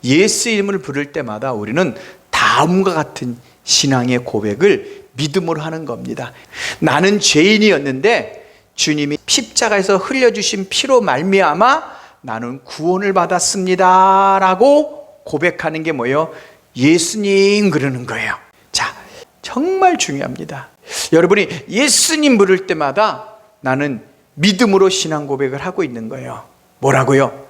예수 이름을 부를 때마다 우리는 다음과 같은 신앙의 고백을 믿음으로 하는 겁니다. 나는 죄인이었는데 주님이 십자가에서 흘려주신 피로 말미암아 나는 구원을 받았습니다 라고 고백하는 게 뭐예요? 예수님 그러는 거예요. 자, 정말 중요합니다. 여러분이 예수님 부를 때마다 나는 믿음으로 신앙 고백을 하고 있는 거예요. 뭐라고요?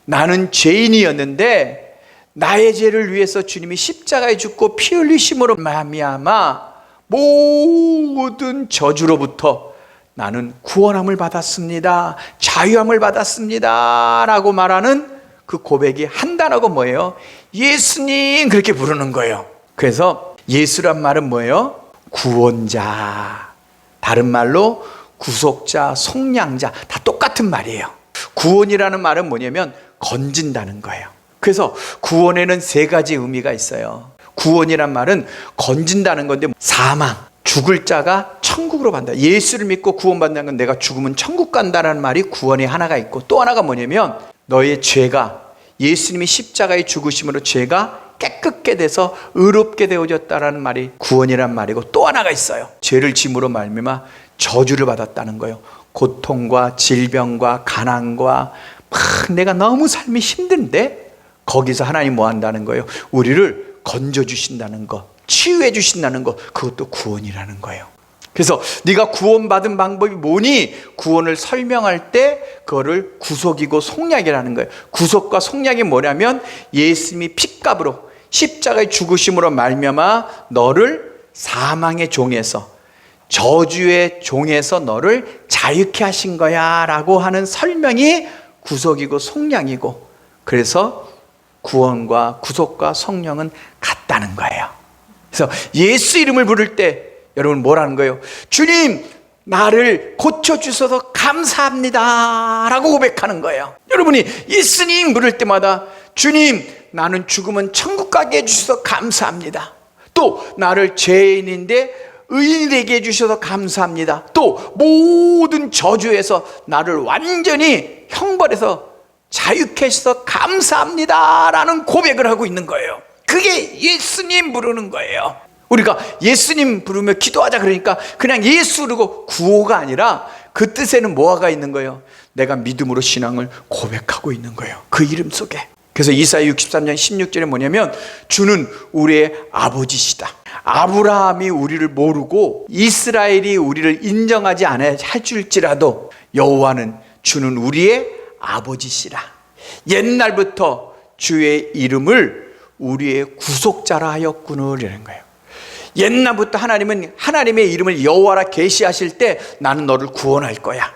나는 죄인이었는데 나의 죄를 위해서 주님이 십자가에 죽고 피 흘리심으로 말미암아 모든 저주로부터 나는 구원함을 받았습니다, 자유함을 받았습니다 라고 말하는 그 고백이 한 단어가 뭐예요? 예수님 그렇게 부르는 거예요. 그래서 예수란 말은 뭐예요? 구원자, 다른 말로 구속자, 속량자, 다 똑같은 말이에요. 구원이라는 말은 뭐냐면 건진다는 거예요. 그래서 구원에는 세 가지 의미가 있어요. 구원이란 말은 건진다는 건데, 사망, 죽을 자가 천국으로 간다. 예수를 믿고 구원받는 건 내가 죽으면 천국 간다는 말이 구원의 하나가 있고, 또 하나가 뭐냐면 너의 죄가 예수님이 십자가에 죽으심으로 죄가 깨끗게 돼서 의롭게 되어졌다라는 말이 구원이란 말이고, 또 하나가 있어요. 죄를 짐으로 말미암아 저주를 받았다는 거예요. 고통과 질병과 가난과 내가 너무 삶이 힘든데 거기서 하나님 뭐 한다는 거예요? 우리를 건져주신다는 거, 치유해 주신다는 거, 그것도 구원이라는 거예요. 그래서 네가 구원받은 방법이 뭐니? 구원을 설명할 때 그거를 구속이고 속량이라는 거예요. 구속과 속량이 뭐냐면 예수님이 핏값으로 십자가의 죽으심으로 말미암아 너를 사망의 종에서, 저주의 종에서 너를 자유케 하신 거야 라고 하는 설명이 구속이고 속량이고, 그래서 구원과 구속과 성령은 같다는 거예요. 그래서 예수 이름을 부를 때 여러분 뭐라는 거예요? 주님 나를 고쳐주셔서 감사합니다 라고 고백하는 거예요. 여러분이 예수님 부를 때마다 주님 나는 죽으면 천국 가게 해주셔서 감사합니다, 또 나를 죄인인데 의인이 되게 해주셔서 감사합니다, 또 모든 저주에서 나를 완전히 형벌해서 자유케 해주셔서 감사합니다 라는 고백을 하고 있는 거예요. 그게 예수님 부르는 거예요. 우리가 예수님 부르며 기도하자 그러니까 그냥 예수 부르고 구호가 아니라 그 뜻에는 뭐가 있는 거예요? 내가 믿음으로 신앙을 고백하고 있는 거예요, 그 이름 속에. 그래서 이사야 63장 16절에 뭐냐면 주는 우리의 아버지시다. 아브라함이 우리를 모르고 이스라엘이 우리를 인정하지 않아야 할줄지라도 여호와는 주는 우리의 아버지시라. 옛날부터 주의 이름을 우리의 구속자라 하였구나라는 거예요. 옛날부터 하나님은 하나님의 이름을 여호와라 계시하실 때 나는 너를 구원할 거야,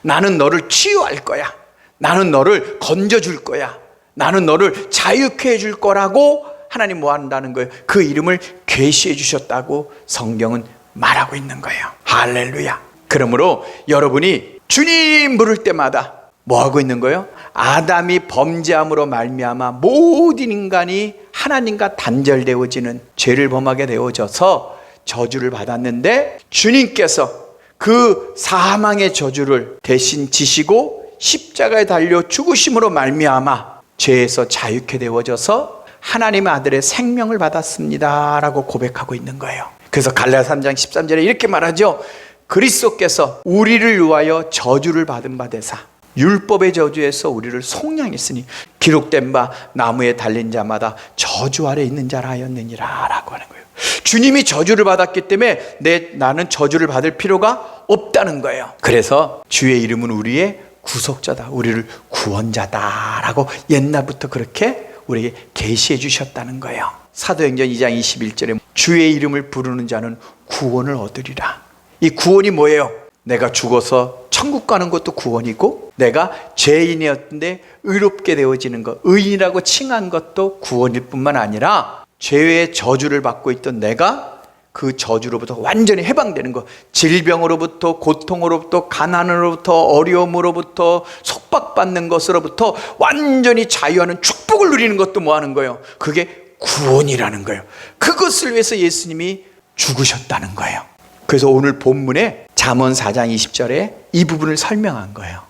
나는 너를 치유할 거야, 나는 너를 건져줄 거야, 나는 너를 자유케 해줄 거라고 하나님 뭐 한다는 거예요? 그 이름을 계시해 주셨다고 성경은 말하고 있는 거예요. 할렐루야. 그러므로 여러분이 주님 부를 때마다 뭐 하고 있는 거예요? 아담이 범죄함으로 말미암아 모든 인간이 하나님과 단절되어지는 죄를 범하게 되어져서 저주를 받았는데, 주님께서 그 사망의 저주를 대신 지시고 십자가에 달려 죽으심으로 말미암아 죄에서 자유케 되어져서 하나님의 아들의 생명을 받았습니다 라고 고백하고 있는 거예요. 그래서 갈라디아 3장 13절에 이렇게 말하죠. 그리스도께서 우리를 위하여 저주를 받은 바 되사 율법의 저주에서 우리를 속량했으니 기록된 바 나무에 달린 자마다 저주 아래 있는 자라 하였느니라 라고 하는 거예요. 주님이 저주를 받았기 때문에 나는 저주를 받을 필요가 없다는 거예요. 그래서 주의 이름은 우리의 구속자다, 우리를 구원자다 라고 옛날부터 그렇게 우리에게 계시해 주셨다는 거예요. 사도행전 2장 21절에 주의 이름을 부르는 자는 구원을 얻으리라. 이 구원이 뭐예요? 내가 죽어서 천국 가는 것도 구원이고, 내가 죄인이었는데 의롭게 되어지는 것, 의인이라고 칭한 것도 구원일 뿐만 아니라 죄의 저주를 받고 있던 내가 그 저주로부터 완전히 해방되는 것, 질병으로부터, 고통으로부터, 가난으로부터, 어려움으로부터, 속박받는 것으로부터 완전히 자유하는 축복을 누리는 것도 뭐 하는 거예요? 그게 구원이라는 거예요. 그것을 위해서 예수님이 죽으셨다는 거예요. 그래서 오늘 본문에 잠언 4장 20절에 이 부분을 설명한 거예요.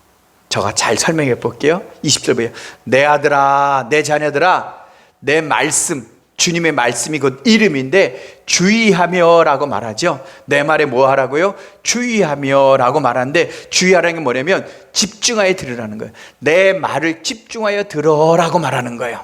제가 잘 설명해 볼게요. 20절 보세요. 내 아들아, 내 자녀들아, 내 말씀, 주님의 말씀이 곧 이름인데 주의하며 라고 말하죠. 내 말에 뭐 하라고요? 주의하며 라고 말하는데 주의하라는 게 뭐냐면 집중하여 들으라는 거예요. 내 말을 집중하여 들어라고 말하는 거예요.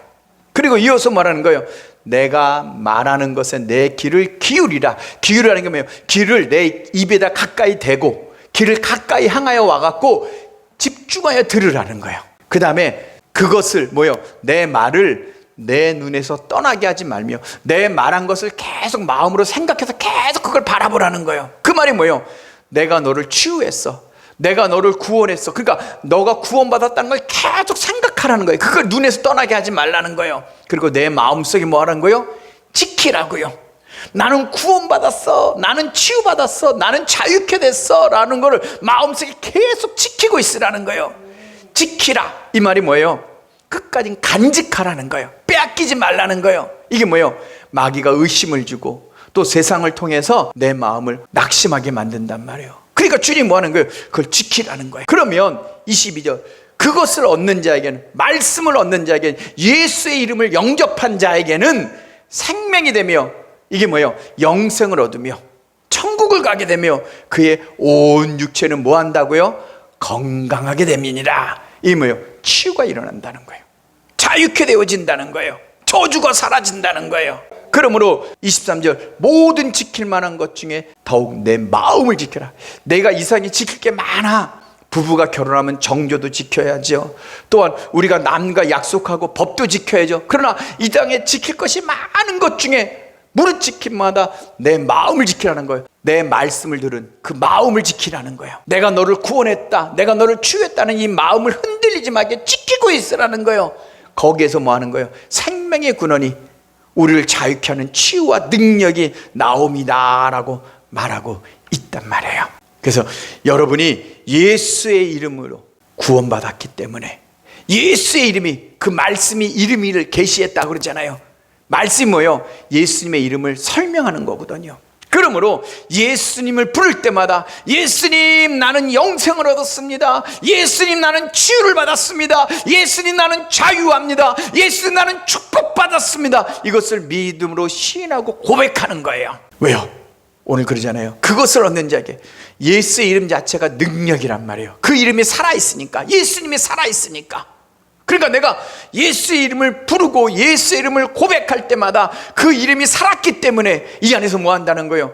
그리고 이어서 말하는 거예요. 내가 말하는 것에 내 귀를 기울이라. 기울이라는 게 뭐예요? 귀를 내 입에다 가까이 대고 귀를 가까이 향하여 와갖고 집중하여 들으라는 거예요. 그 다음에 그것을 뭐예요? 내 말을 내 눈에서 떠나게 하지 말며 내 말한 것을 계속 마음으로 생각해서 계속 그걸 바라보라는 거예요. 그 말이 뭐예요? 내가 너를 치유했어. 내가 너를 구원했어. 그러니까 너가 구원받았다는 걸 계속 생각하라는 거예요. 그걸 눈에서 떠나게 하지 말라는 거예요. 그리고 내 마음속에 뭐 하라는 거예요? 지키라고요. 나는 구원받았어. 나는 치유받았어. 나는 자유케 됐어. 라는 거를 마음속에 계속 지키고 있으라는 거예요. 지키라. 이 말이 뭐예요? 끝까지 간직하라는 거예요. 빼앗기지 말라는 거예요. 이게 뭐예요? 마귀가 의심을 주고 또 세상을 통해서 내 마음을 낙심하게 만든단 말이에요. 그러니까 주님 뭐 하는 거예요? 그걸 지키라는 거예요. 그러면 22절 그것을 얻는 자에게는, 말씀을 얻는 자에게는, 예수의 이름을 영접한 자에게는 생명이 되며, 이게 뭐예요? 영생을 얻으며 천국을 가게 되며 그의 온 육체는 뭐 한다고요? 건강하게 됨이니라. 이게 뭐예요? 치유가 일어난다는 거예요. 자유케 되어진다는 거예요. 저주가 사라진다는 거예요. 그러므로 23절 모든 지킬 만한 것 중에 더욱 내 마음을 지켜라. 내가 이상이 지킬 게 많아. 부부가 결혼하면 정조도 지켜야죠. 또한 우리가 남과 약속하고 법도 지켜야죠. 그러나 이 땅에 지킬 것이 많은 것 중에 무릇 지킴마다 내 마음을 지키라는 거예요. 내 말씀을 들은 그 마음을 지키라는 거예요. 내가 너를 구원했다, 내가 너를 치유했다는 이 마음을 흔들리지 말게 지키고 있으라는 거예요. 거기에서 뭐 하는 거예요? 생명의 근원이 우리를 자유케 하는 치유와 능력이 나옵니다 라고 말하고 있단 말이에요. 그래서 여러분이 예수의 이름으로 구원받았기 때문에, 예수의 이름이, 그 말씀이 이름을 계시했다고 그러잖아요. 말씀이 뭐예요? 예수님의 이름을 설명하는 거거든요. 그러므로 예수님을 부를 때마다 예수님 나는 영생을 얻었습니다. 예수님 나는 치유를 받았습니다. 예수님 나는 자유합니다. 예수님 나는 축복받았습니다. 이것을 믿음으로 시인하고 고백하는 거예요. 왜요? 오늘 그러잖아요. 그것을 얻는 자에게 예수의 이름 자체가 능력이란 말이에요. 그 이름이 살아있으니까, 예수님이 살아있으니까. 그러니까 내가 예수의 이름을 부르고 예수의 이름을 고백할 때마다 그 이름이 살았기 때문에 이 안에서 뭐 한다는 거예요?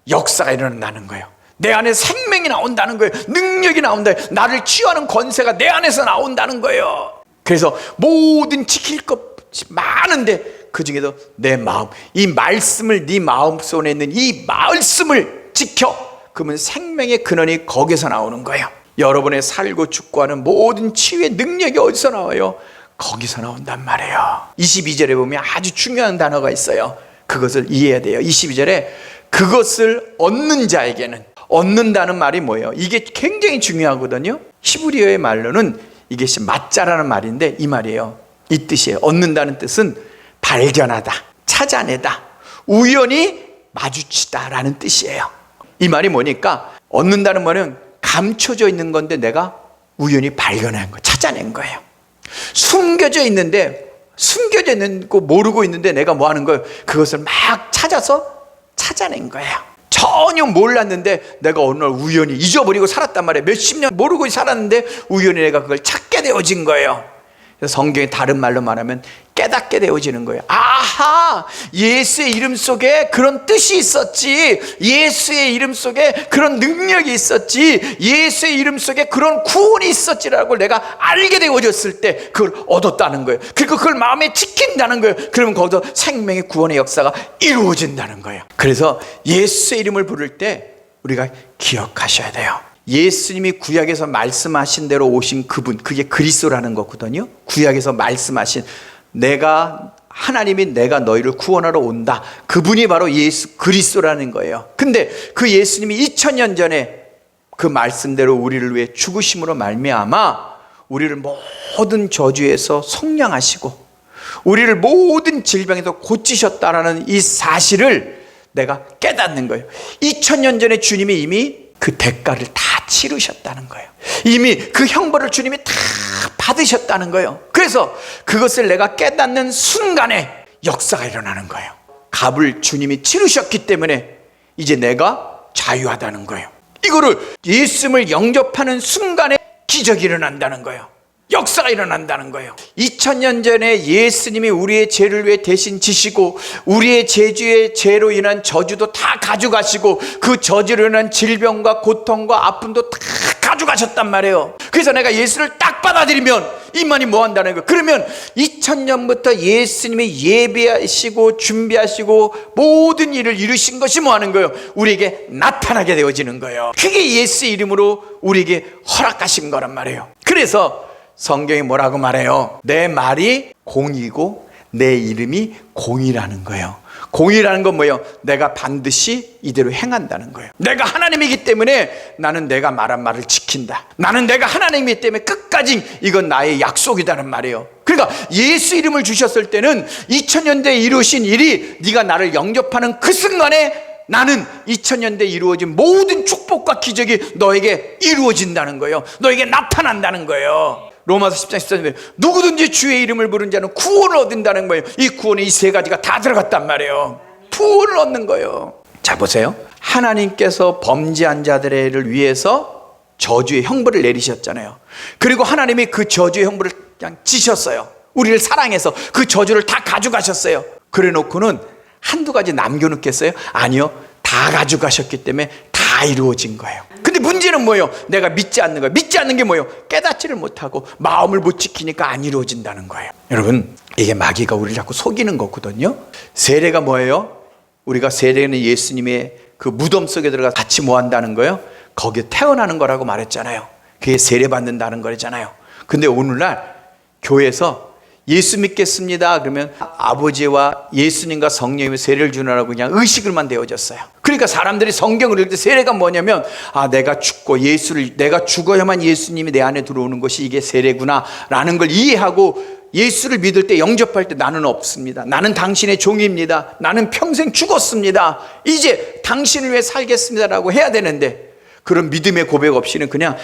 역사가 일어난다는 거예요. 내 안에 생명이 나온다는 거예요. 능력이 나온다. 나를 치유하는 권세가 내 안에서 나온다는 거예요. 그래서 모든 지킬 것이 많은데 그 중에도 내 마음, 이 말씀을 네 마음속에 있는 이 말씀을 지켜. 그러면 생명의 근원이 거기서 나오는 거예요. 여러분의 살고 죽고 하는 모든 치유의 능력이 어디서 나와요? 거기서 나온단 말이에요. 22절에 보면 아주 중요한 단어가 있어요. 그것을 이해해야 돼요. 22절에 그것을 얻는 자에게는, 얻는다는 말이 뭐예요? 이게 굉장히 중요하거든요. 히브리어의 말로는 이것이 맞자라는 말인데 이 말이에요. 이 뜻이에요. 얻는다는 뜻은 발견하다, 찾아내다, 우연히 마주치다라는 뜻이에요. 이 말이 뭐니까 얻는다는 말은 감춰져 있는 건데 내가 우연히 발견한 거, 찾아낸 거예요. 숨겨져 있는데, 숨겨져 있는 거 모르고 있는데 내가 뭐 하는 거예요? 그것을 막 찾아서 찾아낸 거예요. 전혀 몰랐는데 내가 어느 날 우연히 잊어버리고 살았단 말이에요. 몇십 년 모르고 살았는데 우연히 내가 그걸 찾게 되어진 거예요. 그래서 성경의 다른 말로 말하면 깨닫게 되어지는 거예요. 아하, 예수의 이름 속에 그런 뜻이 있었지, 예수의 이름 속에 그런 능력이 있었지, 예수의 이름 속에 그런 구원이 있었지라고 내가 알게 되어졌을 때 그걸 얻었다는 거예요. 그리고 그걸 마음에 지킨다는 거예요. 그러면 거기서 생명의 구원의 역사가 이루어진다는 거예요. 그래서 예수의 이름을 부를 때 우리가 기억하셔야 돼요. 예수님이 구약에서 말씀하신 대로 오신 그분, 그게 그리스도라는 거거든요. 구약에서 말씀하신, 하나님이 내가 너희를 구원하러 온다, 그분이 바로 예수 그리스도라는 거예요. 근데 그 예수님이 2000년 전에 그 말씀대로 우리를 위해 죽으심으로 말미암아 우리를 모든 저주에서 속량하시고 우리를 모든 질병에서 고치셨다라는 이 사실을 내가 깨닫는 거예요. 2000년 전에 주님이 이미 그 대가를 다 치르셨다는 거예요. 이미 그 형벌을 주님이 다 받으셨다는 거예요. 그래서 그것을 내가 깨닫는 순간에 역사가 일어나는 거예요. 값을 주님이 치르셨기 때문에 이제 내가 자유하다는 거예요. 이거를 예수님을 영접하는 순간에 기적이 일어난다는 거예요. 역사가 일어난다는 거예요. 2000년 전에 예수님이 우리의 죄를 위해 대신 지시고 우리의 죄로 인한 저주도 다 가져가시고 그 저주로 인한 질병과 고통과 아픔도 다 가져가셨단 말이에요. 그래서 내가 예수를 딱 받아들이면 이만이 뭐 한다는 거예요. 그러면 2000년부터 예수님이 예비하시고 준비하시고 모든 일을 이루신 것이 뭐 하는 거예요? 우리에게 나타나게 되어지는 거예요. 그게 예수 이름으로 우리에게 허락하신 거란 말이에요. 그래서 성경이 뭐라고 말해요? 내 말이 공이고 내 이름이 공이라는 거예요. 공이라는 건 뭐예요? 내가 반드시 이대로 행한다는 거예요. 내가 하나님이기 때문에 나는 내가 말한 말을 지킨다. 나는 내가 하나님이기 때문에 끝까지 이건 나의 약속이다는 말이에요. 그러니까 예수 이름을 주셨을 때는 2000년대에 이루신 일이 네가 나를 영접하는 그 순간에 나는 2000년대에 이루어진 모든 축복과 기적이 너에게 이루어진다는 거예요. 너에게 나타난다는 거예요. 로마서 10장 14절에 누구든지 주의 이름을 부른 자는 구원을 얻는다는 거예요. 이 구원에 이 세 가지가 다 들어갔단 말이에요. 구원을 얻는 거예요. 자 보세요. 하나님께서 범죄한 자들을 위해서 저주의 형벌을 내리셨잖아요. 그리고 하나님이 그 저주의 형벌을 그냥 지셨어요. 우리를 사랑해서 그 저주를 다 가져가셨어요. 그래 놓고는 한두 가지 남겨놓겠어요? 아니요. 다 가져가셨기 때문에 다 이루어진 거예요. 근데 문제는 뭐예요? 내가 믿지 않는 거예요. 믿지 않는 게 뭐예요? 깨닫지를 못하고 마음을 못 지키니까 안 이루어진다는 거예요. 여러분, 이게 마귀가 우리를 자꾸 속이는 거거든요. 세례가 뭐예요? 우리가 세례는 예수님의 그 무덤 속에 들어가서 같이 뭐 한다는 거예요? 거기에 태어나는 거라고 말했잖아요. 그게 세례 받는다는 거잖아요. 근데 오늘날 교회에서 예수 믿겠습니다 그러면 아버지와 예수님과 성령님이 세례를 주느라고 그냥 의식을만 되어졌어요. 그러니까 사람들이 성경을 읽을 때 세례가 뭐냐면 내가 죽고 내가 죽어야만 예수님이 내 안에 들어오는 것이 이게 세례구나 라는 걸 이해하고 예수를 믿을 때 영접할 때 나는 없습니다. 나는 당신의 종입니다. 나는 평생 죽었습니다. 이제 당신을 위해 살겠습니다 라고 해야 되는데 그런 믿음의 고백 없이는 그냥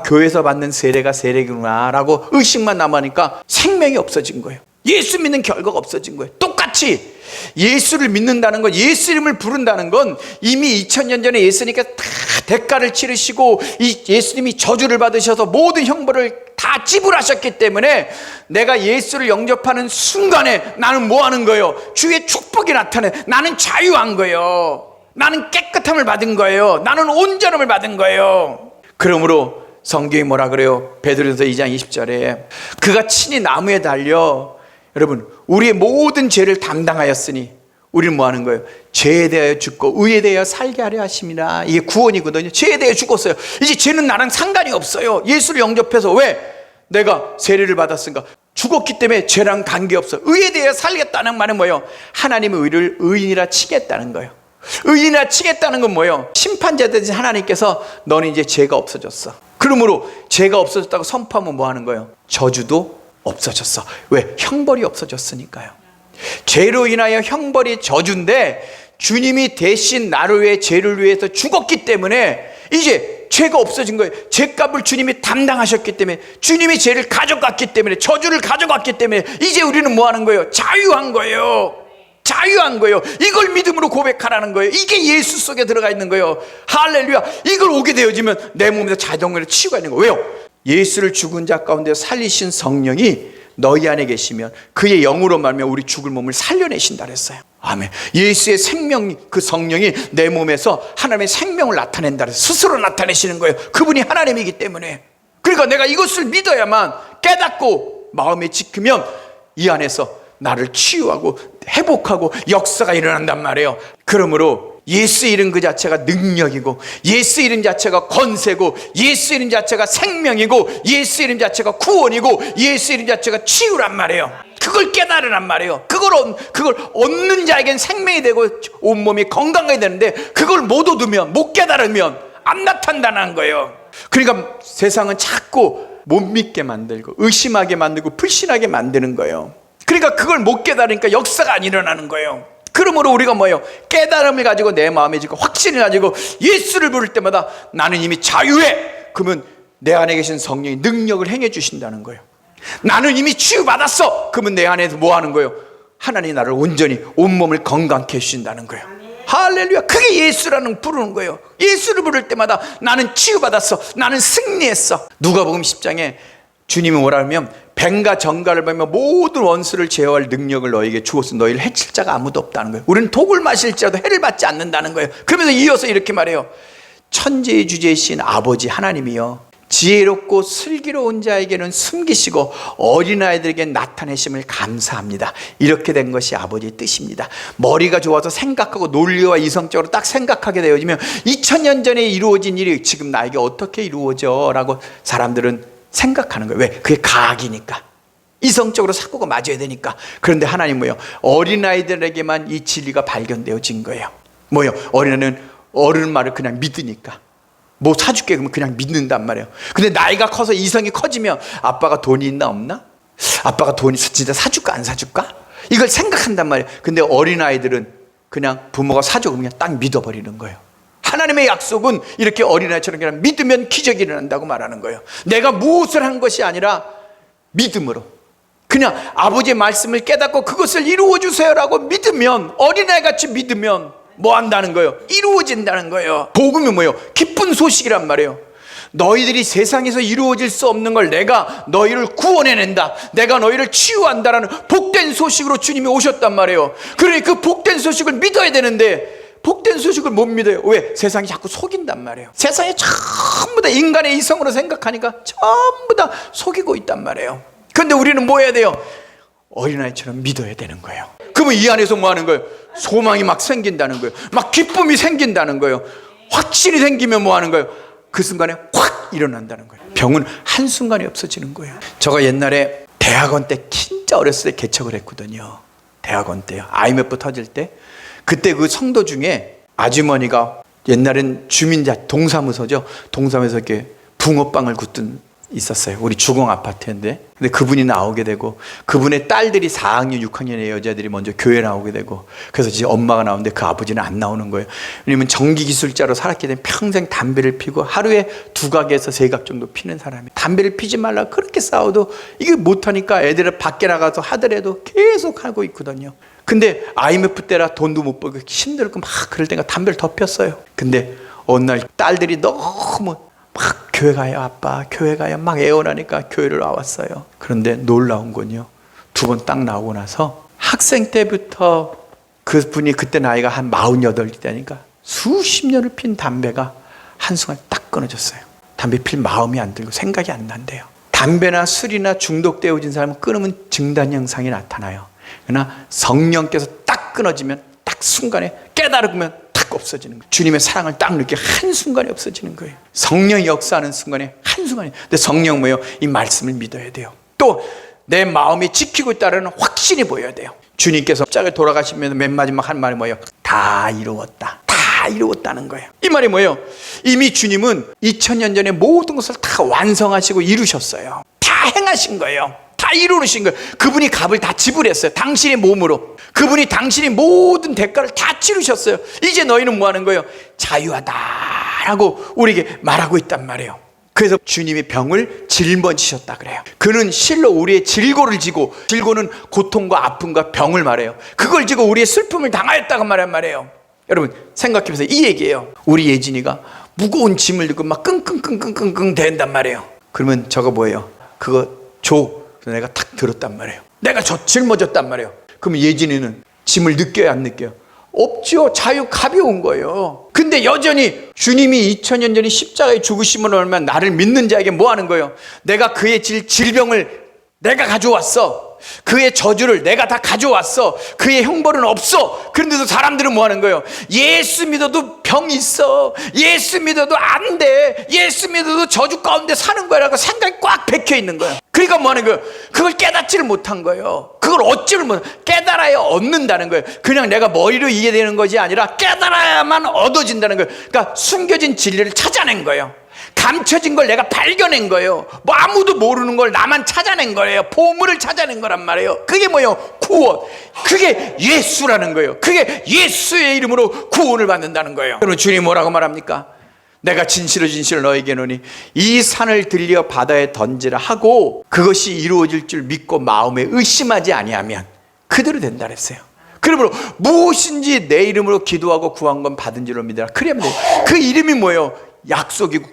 교회에서 받는 세례가 세례구나 라고 의식만 남으니까 생명이 없어진 거예요. 예수 믿는 결과가 없어진 거예요. 똑같이 예수를 믿는다는 건, 예수 이름을 부른다는 건 이미 2000년 전에 예수님께서 다 대가를 치르시고 이 예수님이 저주를 받으셔서 모든 형벌을 다 지불하셨기 때문에 내가 예수를 영접하는 순간에 나는 뭐 하는 거예요? 주의 축복이 나타내. 나는 자유한 거예요. 나는 깨끗함을 받은 거예요. 나는 온전함을 받은 거예요. 그러므로 성경이 뭐라 그래요? 베드로전서 2장 20절에 그가 친히 나무에 달려 여러분 우리의 모든 죄를 담당하였으니 우리는 뭐 하는 거예요? 죄에 대하여 죽고 의에 대하여 살게 하려 하심이라. 이게 구원이거든요. 죄에 대하여 죽었어요. 이제 죄는 나랑 상관이 없어요. 예수를 영접해서 왜? 내가 세례를 받았으니까 죽었기 때문에 죄랑 관계없어. 의에 대하여 살겠다는 말은 뭐예요? 하나님의 의를 의인이라 치겠다는 거예요. 의인이라 치겠다는 건 뭐예요? 심판자 되신 하나님께서 너는 이제 죄가 없어졌어. 그러므로 죄가 없어졌다고 선포하면 뭐 하는 거예요? 저주도 없어졌어. 왜? 형벌이 없어졌으니까요. 죄로 인하여 형벌이 저주인데 주님이 대신 나를 위해 죄를 위해서 죽었기 때문에 이제 죄가 없어진 거예요. 죄값을 주님이 담당하셨기 때문에 주님이 죄를 가져갔기 때문에 저주를 가져갔기 때문에 이제 우리는 뭐 하는 거예요? 자유한 거예요. 자유한 거예요. 이걸 믿음으로 고백하라는 거예요. 이게 예수 속에 들어가 있는 거예요. 할렐루야. 이걸 오게 되어지면 내 몸에서 자동으로 치유가 있는 거예요. 왜요? 예수를 죽은 자 가운데 살리신 성령이 너희 안에 계시면 그의 영으로 말미암아 우리 죽을 몸을 살려내신다 그랬어요. 아멘. 예수의 생명, 그 성령이 내 몸에서 하나님의 생명을 나타낸다 그랬어요. 스스로 나타내시는 거예요. 그분이 하나님이기 때문에. 그러니까 내가 이것을 믿어야만 깨닫고 마음에 지키면 이 안에서 나를 치유하고 회복하고 역사가 일어난단 말이에요. 그러므로 예수 이름 그 자체가 능력이고 예수 이름 자체가 권세고 예수 이름 자체가 생명이고 예수 이름 자체가 구원이고 예수 이름 자체가 치유란 말이에요. 그걸 깨달으란 말이에요. 그걸 얻는 자에겐 생명이 되고 온몸이 건강하게 되는데 그걸 못 얻으면, 못 깨달으면 안 나타난다는 거예요. 그러니까 세상은 자꾸 못 믿게 만들고 의심하게 만들고 불신하게 만드는 거예요. 그러니까 그걸 못 깨달으니까 역사가 안 일어나는 거예요. 그러므로 우리가 뭐예요? 깨달음을 가지고 내 마음에 지고 확신을 가지고 예수를 부를 때마다 나는 이미 자유해. 그러면 내 안에 계신 성령이 능력을 행해 주신다는 거예요. 나는 이미 치유받았어. 그러면 내 안에서 뭐 하는 거예요? 하나님이 나를 온전히 온몸을 건강케 해주신다는 거예요. 할렐루야. 그게 예수라는 부르는 거예요. 예수를 부를 때마다 나는 치유받았어. 나는 승리했어. 누가복음 10장에 주님이 뭐라 하면 뱀과 정갈을 보며 모든 원수를 제어할 능력을 너에게 주었으니 너희를 해칠 자가 아무도 없다는 거예요. 우리는 독을 마실지라도 해를 받지 않는다는 거예요. 그러면서 이어서 이렇게 말해요. 천지의 주제이신 아버지 하나님이여 지혜롭고 슬기로운 자에게는 숨기시고 어린아이들에게 나타내심을 감사합니다. 이렇게 된 것이 아버지의 뜻입니다. 머리가 좋아서 생각하고 논리와 이성적으로 딱 생각하게 되어지면 2000년 전에 이루어진 일이 지금 나에게 어떻게 이루어져? 라고 사람들은 생각하는 거예요. 왜? 그게 과학이니까. 이성적으로 사고가 맞아야 되니까. 그런데 하나님 뭐예요? 어린아이들에게만 이 진리가 발견되어진 거예요. 뭐예요? 어린아이는 어른 말을 그냥 믿으니까. 뭐 사줄게 그러면 그냥 믿는단 말이에요. 근데 나이가 커서 이성이 커지면 아빠가 돈이 있나 없나? 아빠가 돈이 진짜 사줄까 안 사줄까? 이걸 생각한단 말이에요. 근데 어린아이들은 그냥 부모가 사줘 그냥 딱 믿어버리는 거예요. 하나님의 약속은 이렇게 어린아이처럼 그냥 믿으면 기적이 일어난다고 말하는 거예요. 내가 무엇을 한 것이 아니라 믿음으로 그냥 아버지의 말씀을 깨닫고 그것을 이루어 주세요라고 믿으면, 어린아이같이 믿으면 뭐 한다는 거예요? 이루어진다는 거예요. 복음이 뭐예요? 기쁜 소식이란 말이에요. 너희들이 세상에서 이루어질 수 없는 걸 내가 너희를 구원해낸다, 내가 너희를 치유한다라는 복된 소식으로 주님이 오셨단 말이에요. 그러니 그 복된 소식을 믿어야 되는데 복된 소식을 못 믿어요. 왜? 세상이 자꾸 속인단 말이에요. 세상이 전부 다 인간의 이성으로 생각하니까 전부 다 속이고 있단 말이에요. 그런데 우리는 뭐 해야 돼요? 어린아이처럼 믿어야 되는 거예요. 그러면 이 안에서 뭐 하는 거예요? 소망이 막 생긴다는 거예요. 막 기쁨이 생긴다는 거예요. 확신이 생기면 뭐 하는 거예요? 그 순간에 확 일어난다는 거예요. 병은 한순간에 없어지는 거예요. 제가 옛날에 대학원 때 진짜 어렸을 때 개척을 했거든요. 대학원 때요. IMF 터질 때. 그때 그 성도 중에 아주머니가 옛날엔 주민자 동사무소죠. 동사무소에서 이렇게 붕어빵을 굽던 있었어요. 우리 주공 아파트인데. 근데 그분이 나오게 되고 그분의 딸들이 4학년, 6학년의 여자들이 먼저 교회 나오게 되고 그래서 이제 엄마가 나오는데 그 아버지는 안 나오는 거예요. 왜냐면 전기기술자로 살았기 때문에 평생 담배를 피고 하루에 2각에서 3각 정도 피는 사람이 담배를 피지 말라 그렇게 싸워도 이게 못하니까 애들을 밖에 나가서 하더라도 계속 하고 있거든요. 근데 IMF 때라 돈도 못 벌고 힘들고 막 그럴 때가 담배를 더 폈어요. 근데 어느 날 딸들이 너무 막 교회 가요 아빠 교회 가요 막 애원하니까 교회를 나왔어요. 그런데 놀라운 건요, 2번 딱 나오고 나서 학생 때부터 그분이 그때 나이가 한 48이 되니까 수십 년을 핀 담배가 한순간 딱 끊어졌어요. 담배 필 마음이 안 들고 생각이 안 난대요. 담배나 술이나 중독되어진 사람은 끊으면 증단 현상이 나타나요. 그러나 성령께서 딱 끊어지면 딱 순간에 깨달으면 딱 없어지는 거예요. 주님의 사랑을 딱 느끼게 한순간에 없어지는 거예요. 성령이 역사하는 순간에 한순간에. 근데 성령 뭐예요? 이 말씀을 믿어야 돼요. 또 내 마음이 지키고 있다는 확신이 보여야 돼요. 주님께서 십자가에 돌아가시면서 맨 마지막 한 말이 뭐예요? 다 이루었다. 다 이루었다는 거예요. 이 말이 뭐예요? 이미 주님은 2000년 전에 모든 것을 다 완성하시고 이루셨어요. 다 행하신 거예요. 다 이루신 거예요. 그분이 값을 다 지불했어요. 당신의 몸으로. 그분이 당신의 모든 대가를 다 치르셨어요. 이제 너희는 뭐 하는 거예요? 자유하다라고 우리에게 말하고 있단 말이에요. 그래서 주님이 병을 짊어지셨다 그래요. 그는 실로 우리의 질고를 지고, 질고는 고통과 아픔과 병을 말해요. 그걸 지고 우리의 슬픔을 당하였다고 말한 말이에요. 여러분 생각해보세요. 이 얘기예요. 우리 예진이가 무거운 짐을 들고 막 끙끙끙끙끙 대는단 말이에요. 그러면 저거 뭐예요? 그거 줘. 그래서 내가 탁 들었단 말이에요. 내가 짊어졌단 말이에요. 그럼 예진이는 짐을 느껴요 안 느껴요? 없죠. 자유 가벼운 거예요. 근데 여전히 주님이 2000년 전에 십자가에 죽으심으로 얼마나 나를 믿는 자에게 뭐 하는 거예요? 내가 그의 질병을 내가 가져왔어. 그의 저주를 내가 다 가져왔어. 그의 형벌은 없어. 그런데도 사람들은 뭐 하는 거예요? 예수 믿어도 병이 있어. 예수 믿어도 안 돼. 예수 믿어도 저주 가운데 사는 거라고 생각이 꽉 박혀 있는 거예요. 그러니까 뭐 하는 거예요? 그걸 깨닫지를 못한 거예요. 그걸 얻지를 못, 깨달아야 얻는다는 거예요. 그냥 내가 머리로 이해되는 것이 아니라 깨달아야만 얻어진다는 거예요. 그러니까 숨겨진 진리를 찾아낸 거예요. 감춰진 걸 내가 발견한 거예요. 뭐 아무도 모르는 걸 나만 찾아낸 거예요. 보물을 찾아낸 거란 말이에요. 그게 뭐예요? 구원. 그게 예수라는 거예요. 그게 예수의 이름으로 구원을 받는다는 거예요. 그럼 주님 뭐라고 말합니까? 내가 진실로 너에게 이르노니 이 산을 들려 바다에 던지라 하고 그것이 이루어질 줄 믿고 마음에 의심하지 아니하면 그대로 된다 그랬어요. 그러므로 무엇인지 내 이름으로 기도하고 구한 건 받은 줄로 믿으라. 그러면 돼요. 그 이름이 뭐예요? 약속이고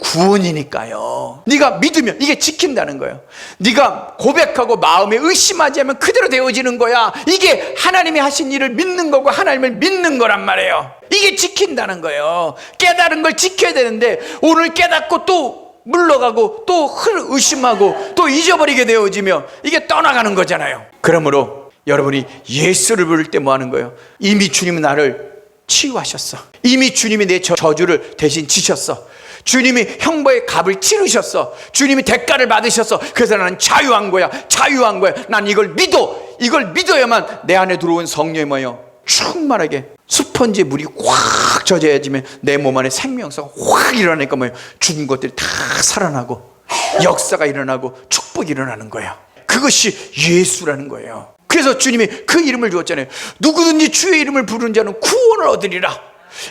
구원이니까요. 네가 믿으면 이게 지킨다는 거예요. 네가 고백하고 마음에 의심하지 않으면 그대로 되어지는 거야. 이게 하나님이 하신 일을 믿는 거고 하나님을 믿는 거란 말이에요. 이게 지킨다는 거예요. 깨달은 걸 지켜야 되는데 오늘 깨닫고 또 물러가고 또 의심하고 또 잊어버리게 되어지면 이게 떠나가는 거잖아요. 그러므로 여러분이 예수를 부를 때 뭐 하는 거예요? 이미 주님은 나를 치유하셨어. 이미 주님이 내 저주를 대신 지셨어. 주님이 형벌의 값을 치르셨어. 주님이 대가를 받으셨어. 그래서 나는 자유한 거야. 자유한 거야. 난 이걸 믿어. 이걸 믿어야만 내 안에 들어온 성령이 뭐예요? 충만하게 스펀지 물이 확 젖어야지면 내 몸 안에 생명사가 확 일어나니까 뭐예요? 죽은 것들이 다 살아나고 역사가 일어나고 축복이 일어나는 거예요. 그것이 예수라는 거예요. 그래서 주님이 그 이름을 주었잖아요. 누구든지 주의 이름을 부르는 자는 구원을 얻으리라.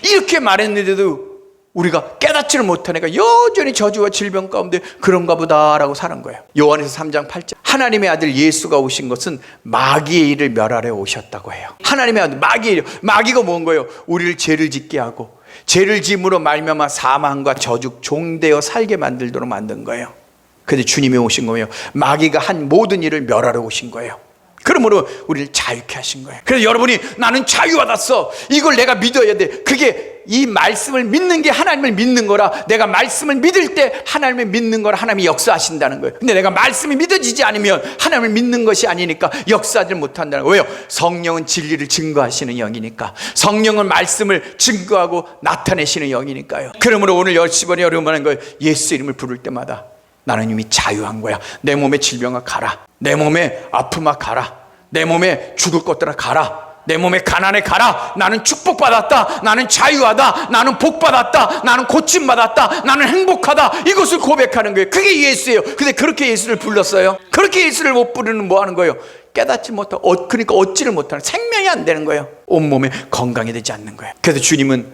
이렇게 말했는데도 우리가 깨닫지를 못하니까 여전히 저주와 질병 가운데 그런가 보다라고 사는 거예요. 요한에서 3장 8절 하나님의 아들 예수가 오신 것은 마귀의 일을 멸하려 오셨다고 해요. 하나님의 아들 마귀의 일. 마귀가 뭔 거예요? 우리를 죄를 짓게 하고 죄를 지음으로 말미암아 사망과 저주 종되어 살게 만들도록 만든 거예요. 그런데 주님이 오신 거예요. 마귀가 한 모든 일을 멸하러 오신 거예요. 그러므로 우리를 자유케 하신 거예요. 그래서 여러분이 나는 자유받았어. 이걸 내가 믿어야 돼. 그게 이 말씀을 믿는 게 하나님을 믿는 거라. 내가 말씀을 믿을 때 하나님을 믿는 거라 하나님이 역사하신다는 거예요. 근데 내가 말씀이 믿어지지 않으면 하나님을 믿는 것이 아니니까 역사하지 못한다는 거예요. 왜요? 성령은 진리를 증거하시는 영이니까. 성령은 말씀을 증거하고 나타내시는 영이니까요. 그러므로 오늘 열심히 여러분하는 거예요. 예수 이름을 부를 때마다 나는 이미 자유한 거야. 내 몸에 질병아 가라. 내 몸에 아픔아 가라. 내 몸에 죽을 것들아 가라. 내 몸에 가난에 가라. 나는 축복받았다. 나는 자유하다. 나는 복받았다. 나는 고침받았다. 나는 행복하다. 이것을 고백하는 거예요. 그게 예수예요. 근데 그렇게 예수를 불렀어요. 그렇게 예수를 못 부르는 뭐 하는 거예요? 깨닫지 못하고 그러니까 얻지를 못하는 생명이 안 되는 거예요. 온몸에 건강이 되지 않는 거예요. 그래서 주님은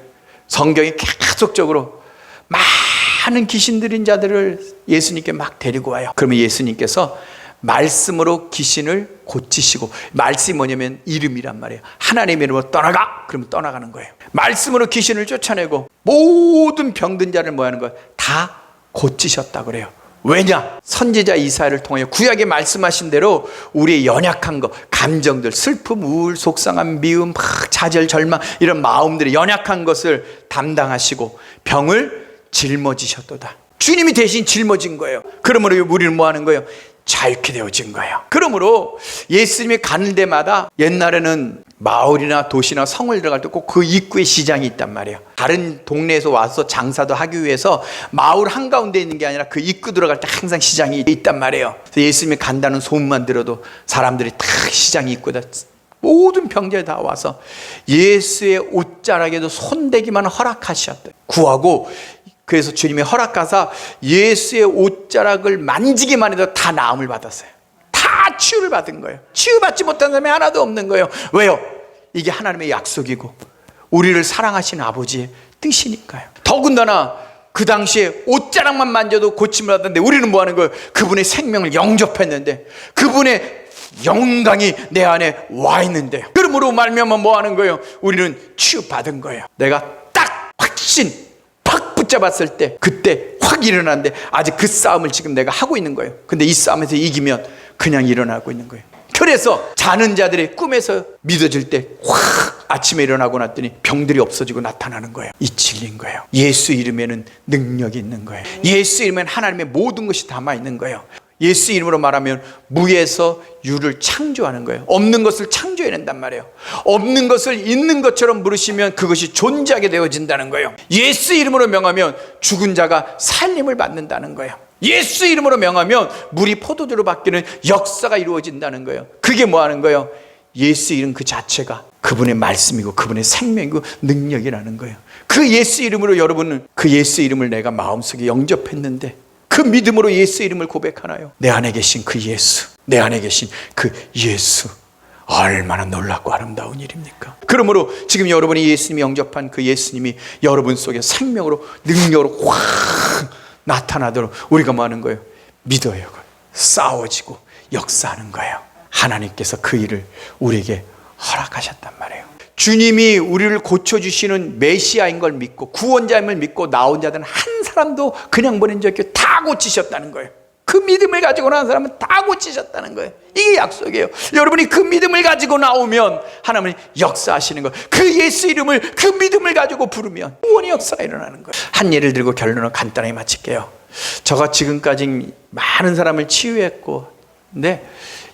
성경에 계속적으로 많은 귀신 들린 자들을 예수님께 막 데리고 와요. 그러면 예수님께서 말씀으로 귀신을 고치시고, 말씀이 뭐냐면 이름이란 말이에요. 하나님의 이름으로 떠나가! 그러면 떠나가는 거예요. 말씀으로 귀신을 쫓아내고 모든 병든 자를 뭐 하는 거예요? 다 고치셨다고 그래요. 왜냐? 선지자 이사야를 통해 구약에 말씀하신 대로 우리의 연약한 거, 감정들, 슬픔, 우울, 속상함, 미움, 좌절, 절망 이런 마음들의 연약한 것을 담당하시고 병을 짊어지셨도다. 주님이 대신 짊어진 거예요. 그러므로 우리는 뭐 하는 거예요? 자유케 되어진 거예요. 그러므로 예수님이 가는 데마다 옛날에는 마을이나 도시나 성을 들어갈 때 꼭 그 입구에 시장이 있단 말이에요. 다른 동네에서 와서 장사도 하기 위해서 마을 한가운데 있는 게 아니라 그 입구 들어갈 때 항상 시장이 있단 말이에요. 그래서 예수님이 간다는 소문만 들어도 사람들이 다 시장이 있고다 모든 병자에 다 와서 예수의 옷자락에도 손대기만 허락하셨대. 구하고 그래서 주님이 허락하사 예수의 옷자락을 만지기만 해도 다 나음을 받았어요. 다 치유를 받은 거예요. 치유받지 못한 사람이 하나도 없는 거예요. 왜요? 이게 하나님의 약속이고 우리를 사랑하시는 아버지의 뜻이니까요. 더군다나 그 당시에 옷자락만 만져도 고침을 받았는데 우리는 뭐 하는 거예요? 그분의 생명을 영접했는데 그분의 영광이 내 안에 와 있는데요. 그러므로 말미암아 뭐 하는 거예요? 우리는 치유받은 거예요. 내가 딱 확신 붙잡았을 때 그때 확 일어나는데 아직 그 싸움을 지금 내가 하고 있는 거예요. 근데 이 싸움에서 이기면 그냥 일어나고 있는 거예요. 그래서 자는 자들의 꿈에서 믿어질 때 확 아침에 일어나고 났더니 병들이 없어지고 나타나는 거예요. 이 진리인 거예요. 예수 이름에는 능력이 있는 거예요. 예수 이름에는 하나님의 모든 것이 담아 있는 거예요. 예수 이름으로 말하면 무에서 유를 창조하는 거예요. 없는 것을 창조해낸단 말이에요. 없는 것을 있는 것처럼 부르시면 그것이 존재하게 되어진다는 거예요. 예수 이름으로 명하면 죽은 자가 살림을 받는다는 거예요. 예수 이름으로 명하면 물이 포도주로 바뀌는 역사가 이루어진다는 거예요. 그게 뭐 하는 거예요? 예수 이름 그 자체가 그분의 말씀이고 그분의 생명이고 능력이라는 거예요. 그 예수 이름으로 여러분은 그 예수 이름을 내가 마음속에 영접했는데 그 믿음으로 예수 이름을 고백하나요? 내 안에 계신 그 예수, 내 안에 계신 그 예수, 얼마나 놀랍고 아름다운 일입니까? 그러므로 지금 여러분이 예수님이 영접한 그 예수님이 여러분 속에 생명으로 능력으로 확 나타나도록 우리가 뭐 하는 거예요? 믿어요. 싸워지고 역사하는 거예요. 하나님께서 그 일을 우리에게 허락하셨단 말이에요. 주님이 우리를 고쳐주시는 메시아인 걸 믿고 구원자임을 믿고 나온 자들은 한 사람도 그냥 보낸 적이 없고 다 고치셨다는 거예요. 그 믿음을 가지고 나온 사람은 다 고치셨다는 거예요. 이게 약속이에요. 여러분이 그 믿음을 가지고 나오면 하나님은 역사하시는 거예요. 그 예수 이름을, 그 믿음을 가지고 부르면 구원의 역사가 일어나는 거예요. 한 예를 들고 결론을 간단하게 마칠게요. 저가 지금까지 많은 사람을 치유했고, 근데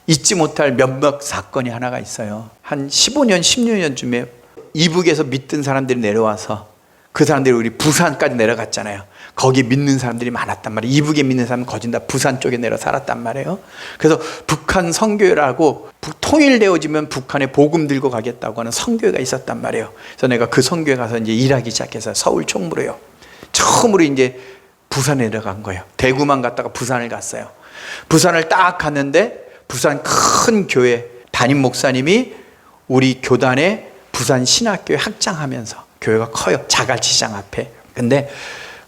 잊지 못할 몇몇 사건이 하나가 있어요. 한 15년, 16년쯤에 이북에서 믿던 사람들이 내려와서 그 사람들이 우리 부산까지 내려갔잖아요. 거기 믿는 사람들이 많았단 말이에요. 이북에 믿는 사람은 거진 다 부산 쪽에 내려 살았단 말이에요. 그래서 북한 선교회라고 통일되어지면 북한에 복음 들고 가겠다고 하는 선교회가 있었단 말이에요. 그래서 내가 그 선교회 가서 이제 일하기 시작해서 서울 총무로요. 처음으로 이제 부산에 내려간 거예요. 대구만 갔다가 부산을 갔어요. 부산을 딱 갔는데 부산 큰 교회 담임 목사님이 우리 교단에 부산 신학교에 학장하면서, 교회가 커요. 자갈치장 앞에. 근데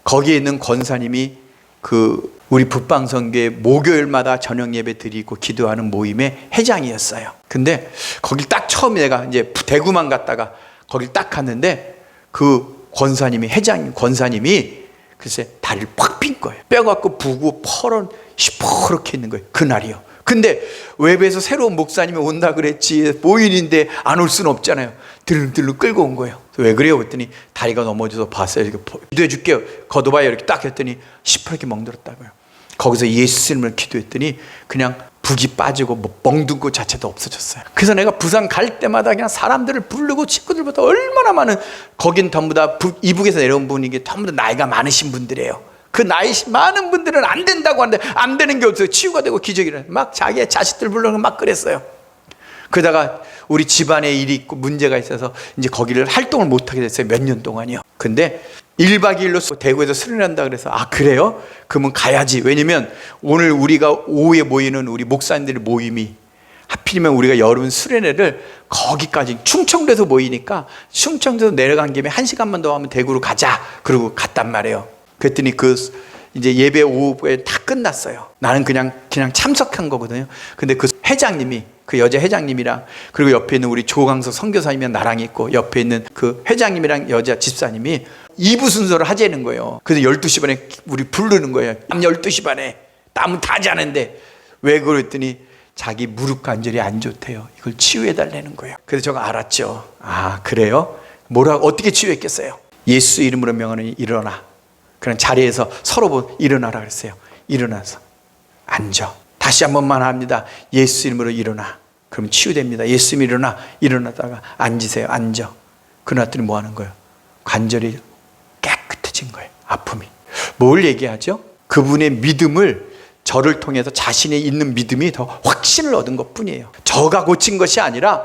거기에 있는 권사님이 그 우리 북방선교회 목요일마다 저녁 예배 드리고 기도하는 모임의 회장이었어요. 근데 거길 딱 처음에 내가 이제 대구만 갔다가 거길 딱 갔는데 그 권사님이, 회장 권사님이 글쎄 다리를 팍 핀 거예요. 뼈갖고 부고 펄은 시퍼렇게 있는 거예요. 그날이요. 근데 외부에서 새로운 목사님이 온다 그랬지 모인인데 안 올 수는 없잖아요. 들릉들릉 끌고 온 거예요. 왜 그래요? 그랬더니 다리가 넘어져서 봤어요. 이렇게 기도해 줄게요. 걷어봐요. 이렇게 딱 했더니 시퍼렇게 멍들었다고요. 거기서 예수님을 기도했더니 그냥 북이 빠지고 뭐 멍든 것 자체도 없어졌어요. 그래서 내가 부산 갈 때마다 그냥 사람들을 부르고 친구들보다 얼마나 많은, 거긴 전부 다 이북에서 내려온 분이기 전부 다 나이가 많으신 분들이에요. 그 나이 많은 분들은 안 된다고 하는데 안 되는 게 없어요. 치유가 되고 기적이라 막 자기의 자식들 불러서 막 그랬어요. 그러다가 우리 집안에 일이 있고 문제가 있어서 이제 거기를 활동을 못하게 됐어요. 몇 년 동안이요. 근데 1박 2일로 대구에서 수련한다 그래서 아 그래요? 그러면 가야지. 왜냐면 오늘 우리가 오후에 모이는 우리 목사님들의 모임이 하필이면 우리가 여름 수련회를 거기까지 충청도에서 모이니까 충청도에서 내려간 김에 1시간만 더 하면 대구로 가자. 그러고 갔단 말이에요. 그랬더니 그 이제 예배 오후에 다 끝났어요. 나는 그냥 참석한 거거든요. 근데 그 회장님이, 그 여자 회장님이랑 그리고 옆에 있는 우리 조강석 선교사님이랑 나랑 있고 옆에 있는 그 회장님이랑 여자 집사님이 2부 순서를 하자는 거예요. 그래서 12시 반에 우리 부르는 거예요. 밤 12시 반에 땀은 다 자는데 왜 그랬더니 자기 무릎 관절이 안 좋대요. 이걸 치유해 달라는 거예요. 그래서 제가 알았죠. 아 그래요? 뭐라고 어떻게 치유했겠어요? 예수 이름으로 명하노니 일어나. 그런 자리에서 서로 일어나라 그랬어요. 일어나서 앉아. 다시 한 번만 합니다. 예수 이름으로 일어나. 그럼 치유됩니다. 예수 이름으로 일어나. 일어나다가 앉으세요. 앉아. 그러더니 뭐 하는 거예요? 관절이 깨끗해진 거예요. 아픔이. 뭘 얘기하죠? 그분의 믿음을, 저를 통해서 자신이 있는 믿음이 더 확신을 얻은 것 뿐이에요. 저가 고친 것이 아니라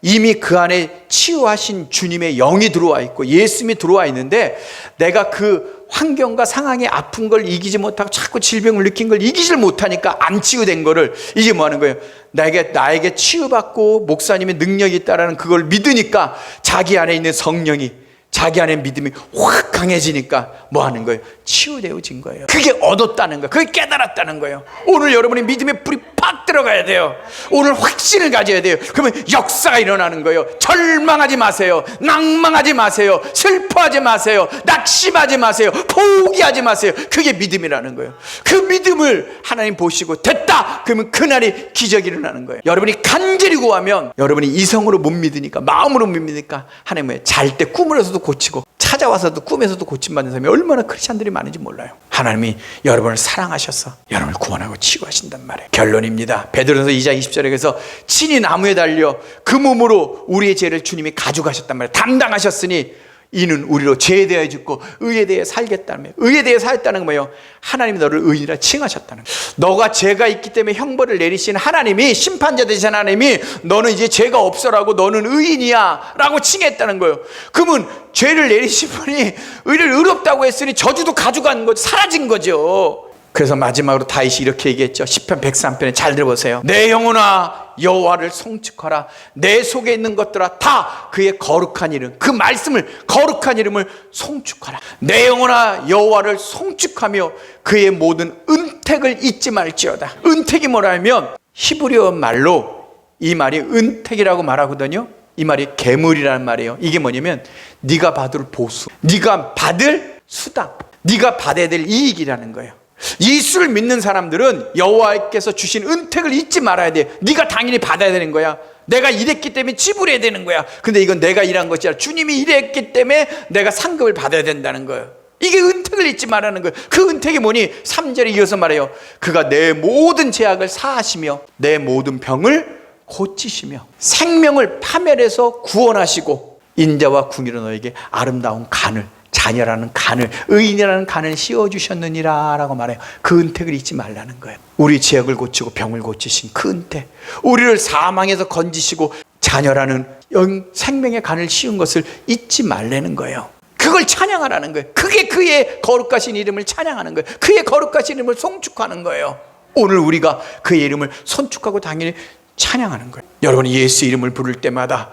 이미 그 안에 치유하신 주님의 영이 들어와 있고 예수님이 들어와 있는데 내가 그 환경과 상황에 아픈 걸 이기지 못하고 자꾸 질병을 느낀 걸 이기질 못하니까 안 치유된 거를 이제 뭐 하는 거예요? 나에게 치유받고 목사님의 능력이 있다라는 그걸 믿으니까 자기 안에 있는 성령이, 자기 안에 믿음이 확 강해지니까 뭐 하는 거예요? 치유되어진 거예요. 그게 얻었다는 거예요. 그게 깨달았다는 거예요. 오늘 여러분의 믿음의 불이 팍 들어가야 돼요. 오늘 확신을 가져야 돼요. 그러면 역사가 일어나는 거예요. 절망하지 마세요. 낭망하지 마세요. 슬퍼하지 마세요. 낙심하지 마세요. 포기하지 마세요. 그게 믿음이라는 거예요. 그 믿음을 하나님 보시고 됐다! 그러면 그날이 기적이 일어나는 거예요. 여러분이 간절히 구하면 여러분이 이성으로 못 믿으니까, 마음으로 못 믿으니까 하나님의 잘 때 꿈으로서도 고치고 찾아와서도 꿈에서도 고침받는 사람이 얼마나 크리스찬들이 많은지 몰라요. 하나님이 여러분을 사랑하셔서 여러분을 구원하고 치유하신단 말이에요. 결론입니다. 베드로전서 2장 20절에 그래서 친히 나무에 달려 그 몸으로 우리의 죄를 주님이 가져가셨단 말이에요. 담당하셨으니 이는 우리로 죄에 대하여 죽고 의에 대해 살겠다는 거예요. 의에 대해 살겠다는 건 뭐예요? 하나님이 너를 의인이라 칭하셨다는 거예요. 너가 죄가 있기 때문에 형벌을 내리신 하나님이, 심판자 되신 하나님이 너는 이제 죄가 없어라고, 너는 의인이야 라고 칭했다는 거예요. 그러면 죄를 내리신 분이 의를 의롭다고 했으니 저주도 가져간 거죠. 사라진 거죠. 그래서 마지막으로 다윗이 이렇게 얘기했죠. 시편 103편에 잘 들어보세요. 내 영혼아 여호와를 송축하라. 내 속에 있는 것들아 다 그의 거룩한 이름, 그 말씀을, 거룩한 이름을 송축하라. 내 영혼아 여호와를 송축하며 그의 모든 은택을 잊지 말지어다. 은택이 뭐라면 히브리어 말로 이 말이 은택이라고 말하거든요. 이 말이 괴물이라는 말이에요. 이게 뭐냐면 네가 받을 보수, 네가 받을 수당, 네가 받아야 될 이익이라는 거예요. 예수를 믿는 사람들은 여호와께서 주신 은택을 잊지 말아야 돼. 네가 당연히 받아야 되는 거야. 내가 일했기 때문에 지불해야 되는 거야. 근데 이건 내가 일한 것이 아니라 주님이 일했기 때문에 내가 상급을 받아야 된다는 거예요. 이게 은택을 잊지 말라는 거예요. 그 은택이 뭐니? 3절에 이어서 말해요. 그가 내 모든 죄악을 사하시며 내 모든 병을 고치시며 생명을 파멸해서 구원하시고 인자와 궁의로 너에게 아름다운 간을, 자녀라는 간을, 의인이라는 간을 씌워주셨느니라 라고 말해요. 그 은택을 잊지 말라는 거예요. 우리 죄악을 고치고 병을 고치신 그 은택, 우리를 사망에서 건지시고 자녀라는 생명의 간을 씌운 것을 잊지 말라는 거예요. 그걸 찬양하라는 거예요. 그게 그의 거룩하신 이름을 찬양하는 거예요. 그의 거룩하신 이름을 송축하는 거예요. 오늘 우리가 그의 이름을 손축하고 당연히 찬양하는 거예요. 여러분이 예수 이름을 부를 때마다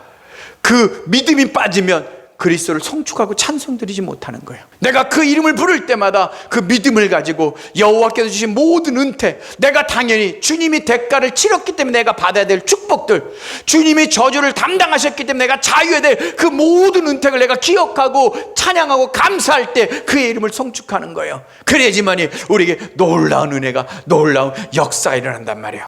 그 믿음이 빠지면 그리스도를 송축하고 찬송드리지 못하는 거예요. 내가 그 이름을 부를 때마다 그 믿음을 가지고 여호와께서 주신 모든 은혜, 내가 당연히 주님이 대가를 치렀기 때문에 내가 받아야 될 축복들, 주님이 저주를 담당하셨기 때문에 내가 자유해야 될 그 모든 은혜를 내가 기억하고 찬양하고 감사할 때 그의 이름을 송축하는 거예요. 그래야지만이 우리에게 놀라운 은혜가, 놀라운 역사가 일어난단 말이에요.